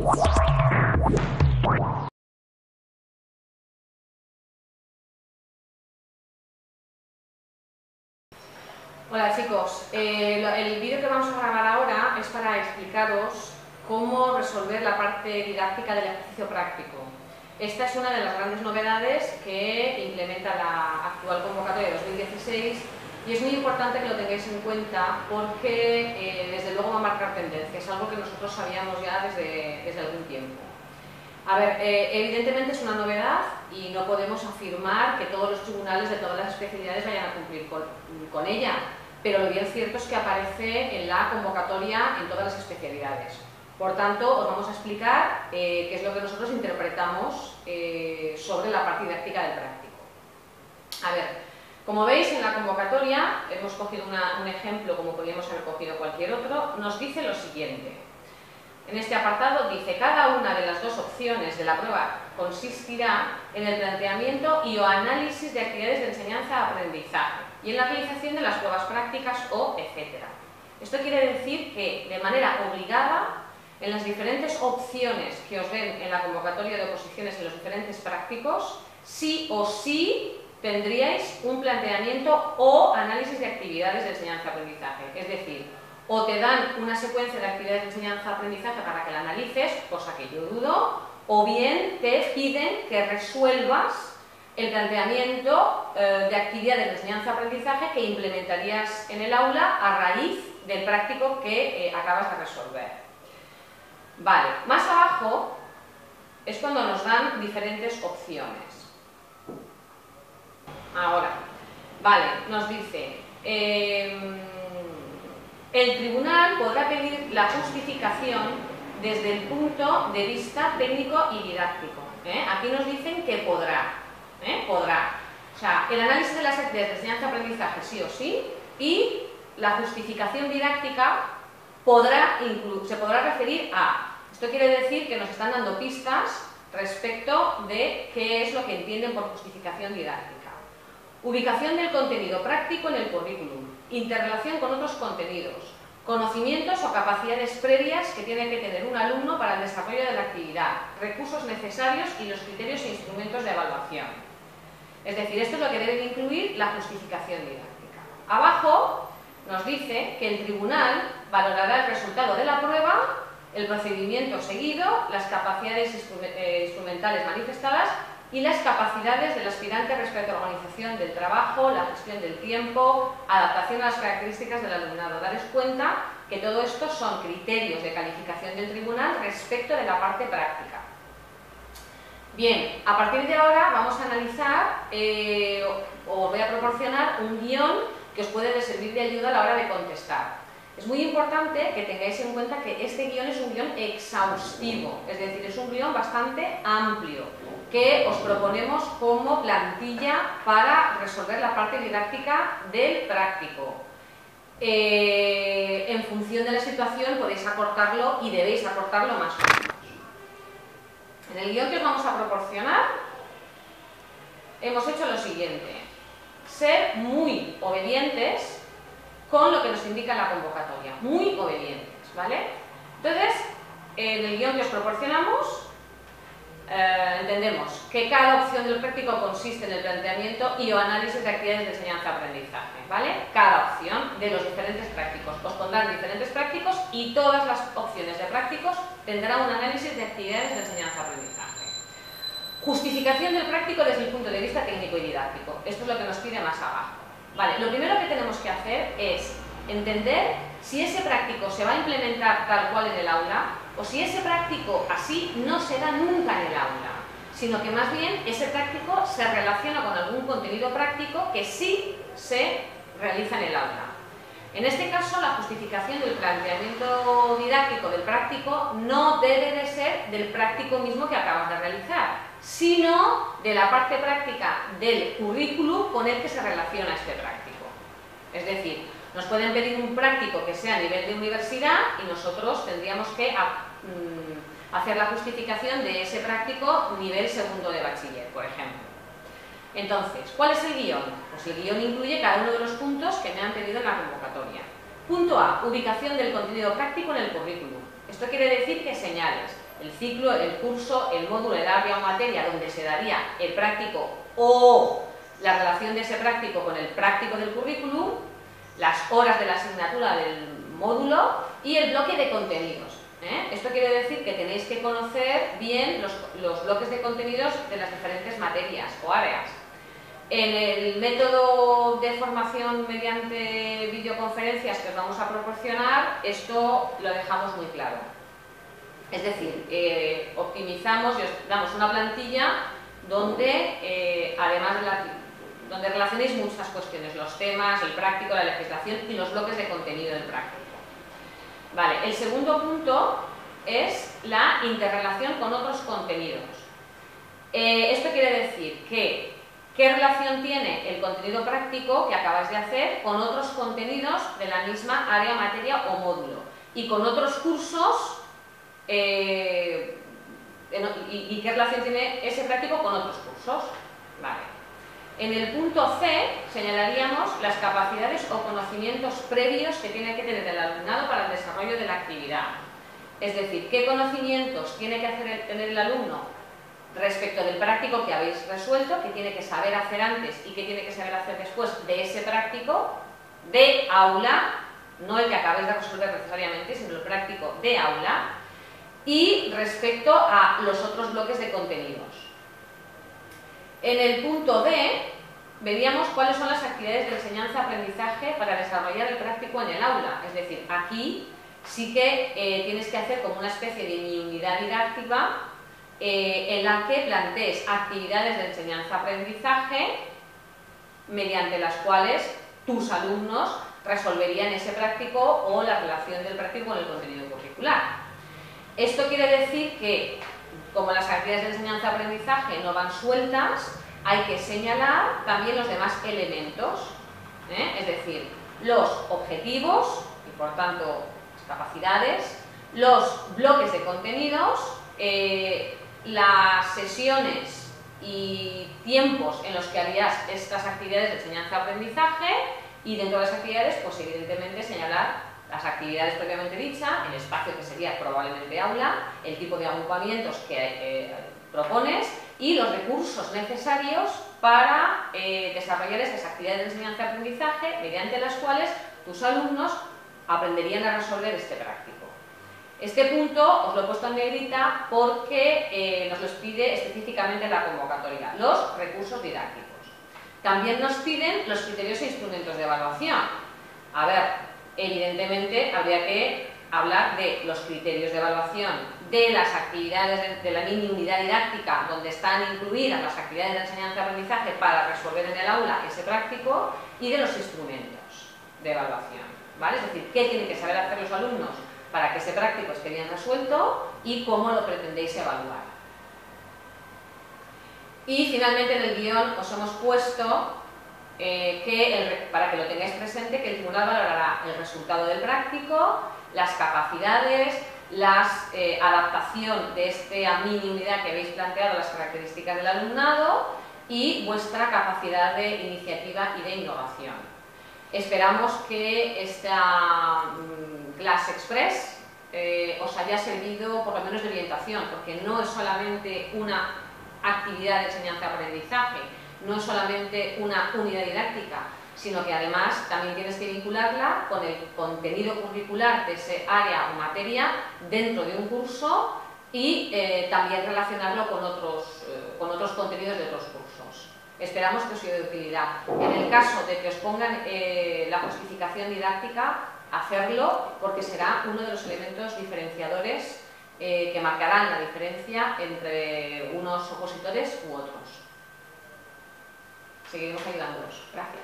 Hola chicos, el vídeo que vamos a grabar ahora es para explicaros cómo resolver la parte didáctica del ejercicio práctico. Esta es una de las grandes novedades que implementa la actual convocatoria de 2016 y es muy importante que lo tengáis en cuenta porque desde luego va a marcar tendencia, es algo que nosotros sabíamos ya desde algún tiempo. A ver, evidentemente es una novedad y no podemos afirmar que todos los tribunales de todas las especialidades vayan a cumplir con ella, pero lo bien cierto es que aparece en la convocatoria en todas las especialidades. Por tanto, os vamos a explicar qué es lo que nosotros interpretamos sobre la parte didáctica del práctico. A ver, como veis en la convocatoria, hemos cogido un ejemplo como podríamos haber cogido cualquier otro, nos dice lo siguiente. En este apartado dice, cada una de las dos opciones de la prueba consistirá en el planteamiento y o análisis de actividades de enseñanza-aprendizaje y en la realización de las pruebas prácticas o etcétera. Esto quiere decir que, de manera obligada, en las diferentes opciones que os ven en la convocatoria de oposiciones en los diferentes prácticos, sí o sí tendríais un planteamiento o análisis de actividades de enseñanza-aprendizaje. Es decir, o te dan una secuencia de actividades de enseñanza-aprendizaje para que la analices, cosa que yo dudo, o bien te piden que resuelvas el planteamiento de actividades de enseñanza-aprendizaje que implementarías en el aula a raíz del práctico que acabas de resolver. Vale, más abajo es cuando nos dan diferentes opciones. Ahora, vale, nos dice... el tribunal podrá pedir la justificación desde el punto de vista técnico y didáctico. Aquí nos dicen que podrá. Podrá. O sea, el análisis de las actividades de enseñanza-aprendizaje sí o sí, y la justificación didáctica se podrá referir a. Esto quiere decir que nos están dando pistas respecto de qué es lo que entienden por justificación didáctica. Ubicación del contenido práctico en el currículum, interrelación con otros contenidos, conocimientos o capacidades previas que tiene que tener un alumno para el desarrollo de la actividad, recursos necesarios y los criterios e instrumentos de evaluación. Es decir, esto es lo que debe incluir la justificación didáctica. Abajo nos dice que el tribunal valorará el resultado de la prueba, el procedimiento seguido, las capacidades instrumentales manifestadas y las capacidades del aspirante respecto a la organización del trabajo, la gestión del tiempo, adaptación a las características del alumnado. Daros cuenta que todo esto son criterios de calificación del tribunal respecto de la parte práctica. Bien, a partir de ahora vamos a analizar, os voy a proporcionar un guión que os puede servir de ayuda a la hora de contestar. Es muy importante que tengáis en cuenta que este guión es un guión exhaustivo, es decir, es un guión bastante amplio, que os proponemos como plantilla para resolver la parte didáctica del práctico. En función de la situación podéis acortarlo y debéis acortarlo más o menos. En el guión que os vamos a proporcionar hemos hecho lo siguiente: ser muy obedientes con lo que nos indica la convocatoria, muy obedientes, ¿vale? Entonces, en el guión que os proporcionamos, entendemos que cada opción del práctico consiste en el planteamiento y o análisis de actividades de enseñanza-aprendizaje, ¿vale? Cada opción de los diferentes prácticos. Os pondrán diferentes prácticos y todas las opciones de prácticos tendrán un análisis de actividades de enseñanza-aprendizaje. Justificación del práctico desde el punto de vista técnico y didáctico. Esto es lo que nos pide más abajo. Vale, lo primero que tenemos que hacer es entender si ese práctico se va a implementar tal cual en el aula o si ese práctico así no se da nunca en el aula, sino que más bien ese práctico se relaciona con algún contenido práctico que sí se realiza en el aula. En este caso, la justificación del planteamiento didáctico del práctico no debe de ser del práctico mismo que acabas de realizar, sino de la parte práctica del currículum con el que se relaciona este práctico. Es decir, nos pueden pedir un práctico que sea a nivel de universidad y nosotros tendríamos que hacer la justificación de ese práctico nivel segundo de bachiller, por ejemplo. Entonces, ¿cuál es el guión? Pues el guión incluye cada uno de los puntos que me han pedido en la convocatoria. Punto A, ubicación del contenido práctico en el currículum. Esto quiere decir que señales el ciclo, el curso, el módulo, el área o materia donde se daría el práctico o la relación de ese práctico con el práctico del currículum, las horas de la asignatura del módulo y el bloque de contenidos. Esto quiere decir que tenéis que conocer bien los bloques de contenidos de las diferentes materias o áreas. En el método de formación mediante videoconferencias que os vamos a proporcionar, esto lo dejamos muy claro. Es decir, optimizamos y os damos una plantilla donde, además donde relacionéis muchas cuestiones, los temas, el práctico, la legislación y los bloques de contenido del práctico. Vale, el segundo punto es la interrelación con otros contenidos. Esto quiere decir que ¿qué relación tiene el contenido práctico que acabáis de hacer con otros contenidos de la misma área, materia o módulo? Y con otros cursos, y qué relación tiene ese práctico con otros cursos. Vale. En el punto C señalaríamos las capacidades o conocimientos previos que tiene que tener el alumnado para el desarrollo de la actividad. Es decir, qué conocimientos tiene que tener el alumno respecto del práctico que habéis resuelto, que tiene que saber hacer antes y que tiene que saber hacer después de ese práctico de aula, no el que acabéis de resolver necesariamente, sino el práctico de aula, y respecto a los otros bloques de contenidos. En el punto D veríamos cuáles son las actividades de enseñanza-aprendizaje para desarrollar el práctico en el aula. Es decir, aquí sí que tienes que hacer como una especie de mini unidad didáctica en la que plantees actividades de enseñanza-aprendizaje mediante las cuales tus alumnos resolverían ese práctico o la relación del práctico con el contenido curricular. Esto quiere decir que, como las actividades de enseñanza-aprendizaje no van sueltas, hay que señalar también los demás elementos, es decir, los objetivos y por tanto las capacidades, los bloques de contenidos, las sesiones y tiempos en los que harías estas actividades de enseñanza-aprendizaje y dentro de las actividades, pues evidentemente señalar las actividades propiamente dichas, el espacio que sería probablemente aula, el tipo de agrupamientos que propones y los recursos necesarios para desarrollar estas actividades de enseñanza-aprendizaje mediante las cuales tus alumnos aprenderían a resolver este práctico. Este punto os lo he puesto en negrita porque nos los pide específicamente la convocatoria, los recursos didácticos. También nos piden los criterios e instrumentos de evaluación. A ver, evidentemente habría que hablar de los criterios de evaluación, de las actividades de la mini unidad didáctica donde están incluidas las actividades de enseñanza-aprendizaje para resolver en el aula ese práctico y de los instrumentos de evaluación, ¿vale? Es decir, qué tienen que saber hacer los alumnos para que ese práctico esté bien resuelto y cómo lo pretendéis evaluar. Y finalmente en el guión os hemos puesto para que lo tengáis presente, que el tribunal valorará el resultado del práctico, las capacidades, la adaptación de esta mini unidad que habéis planteado a las características del alumnado y vuestra capacidad de iniciativa y de innovación. Esperamos que esta clase express os haya servido por lo menos de orientación, porque no es solamente una actividad de enseñanza-aprendizaje, no es solamente una unidad didáctica, sino que además también tienes que vincularla con el contenido curricular de ese área o materia dentro de un curso y también relacionarlo con otros contenidos de otros cursos. Esperamos que os sea de utilidad. En el caso de que os pongan la justificación didáctica, hacerlo porque será uno de los elementos diferenciadores que marcarán la diferencia entre unos opositores u otros. Seguiremos ayudándoos. Gracias.